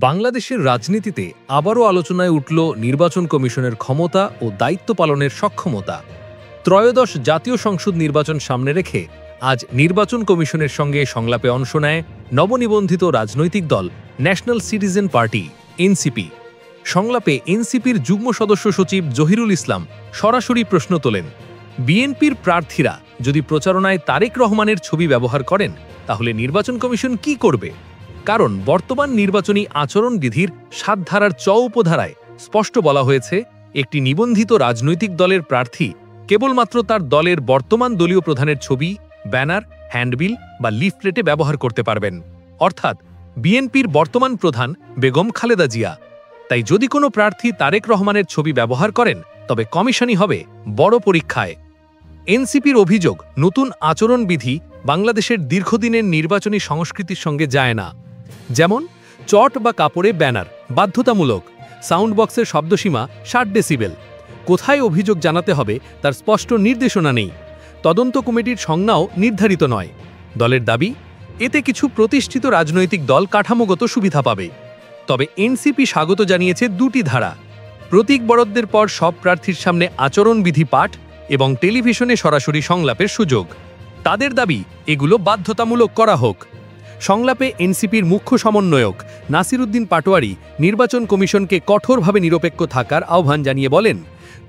বাংলাদেশের রাজনীতিতে আবারও আলোচনায় উঠল নির্বাচন কমিশনের ক্ষমতা ও দায়িত্ব পালনের সক্ষমতা। ত্রয়োদশ জাতীয় সংসদ নির্বাচন সামনে রেখে আজ নির্বাচন কমিশনের সঙ্গে সংলাপে অংশ নেয় নবনিবন্ধিত রাজনৈতিক দল ন্যাশনাল সিটিজেন পার্টি এনসিপি। সংলাপে এনসিপির যুগ্ম সদস্য সচিব জহিরুল ইসলাম সরাসরি প্রশ্ন তোলেন, বিএনপির প্রার্থীরা যদি প্রচারণায় তারেক রহমানের ছবি ব্যবহার করেন তাহলে নির্বাচন কমিশন কি করবে? কারণ বর্তমান নির্বাচনী আচরণবিধির ৭ ধারার উপধারায় স্পষ্ট বলা হয়েছে, একটি নিবন্ধিত রাজনৈতিক দলের প্রার্থী কেবলমাত্র তার দলের বর্তমান দলীয় প্রধানের ছবি, ব্যানার, হ্যান্ডবিল বা লিফলেটে ব্যবহার করতে পারবেন, অর্থাৎ বিএনপির বর্তমান প্রধান বেগম খালেদা জিয়া। তাই যদি কোনো প্রার্থী তারেক রহমানের ছবি ব্যবহার করেন তবে কমিশনই হবে বড় পরীক্ষায়। এনসিপির অভিযোগ, নতুন আচরণবিধি বাংলাদেশের দীর্ঘদিনের নির্বাচনী সংস্কৃতির সঙ্গে যায় না। যেমন চট বা কাপড়ে ব্যানার বাধ্যতামূলক, সাউন্ড বক্সের শব্দসীমা ৬০ ডেসিবেল। কোথায় অভিযোগ জানাতে হবে তার স্পষ্ট নির্দেশনা নেই। তদন্ত কমিটির সংজ্ঞাও নির্ধারিত নয়। দলের দাবি, এতে কিছু প্রতিষ্ঠিত রাজনৈতিক দল কাঠামোগত সুবিধা পাবে। তবে এনসিপি স্বাগত জানিয়েছে ২টি ধারা: প্রতীক বরাদ্দের পর সব প্রার্থীর সামনে আচরণবিধি পাঠ এবং টেলিভিশনে সরাসরি সংলাপের সুযোগ। তাদের দাবি, এগুলো বাধ্যতামূলক করা হোক। সংলাপে এনসিপির মুখ্য সমন্বয়ক নাসির উদ্দিন পাটোয়ারি নির্বাচন কমিশনকে কঠোরভাবে নিরপেক্ষ থাকার আহ্বান জানিয়ে বলেন,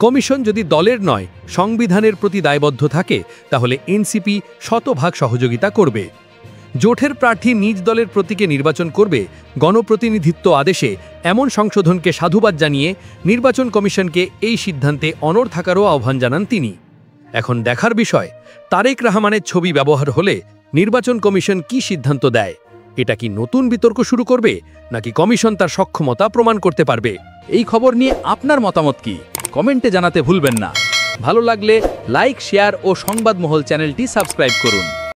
কমিশন যদি দলের নয় সংবিধানের প্রতি দায়বদ্ধ থাকে তাহলে এনসিপি শতভাগ সহযোগিতা করবে। জোটের প্রার্থী নিজ দলের প্রতীকে নির্বাচন করবে, গণপ্রতিনিধিত্ব আদেশে এমন সংশোধনকে সাধুবাদ জানিয়ে নির্বাচন কমিশনকে এই সিদ্ধান্তে অনড় থাকারও আহ্বান জানান তিনি। এখন দেখার বিষয়, তারেক রহমানের ছবি ব্যবহার হলে নির্বাচন কমিশন কি সিদ্ধান্ত দেয়। এটা কি নতুন বিতর্ক শুরু করবে, নাকি কমিশন তার সক্ষমতা প্রমাণ করতে পারবে? এই খবর নিয়ে আপনার মতামত কি কমেন্টে জানাতে ভুলবেন না। ভালো লাগলে লাইক, শেয়ার ও সংবাদমহল চ্যানেলটি সাবস্ক্রাইব করুন।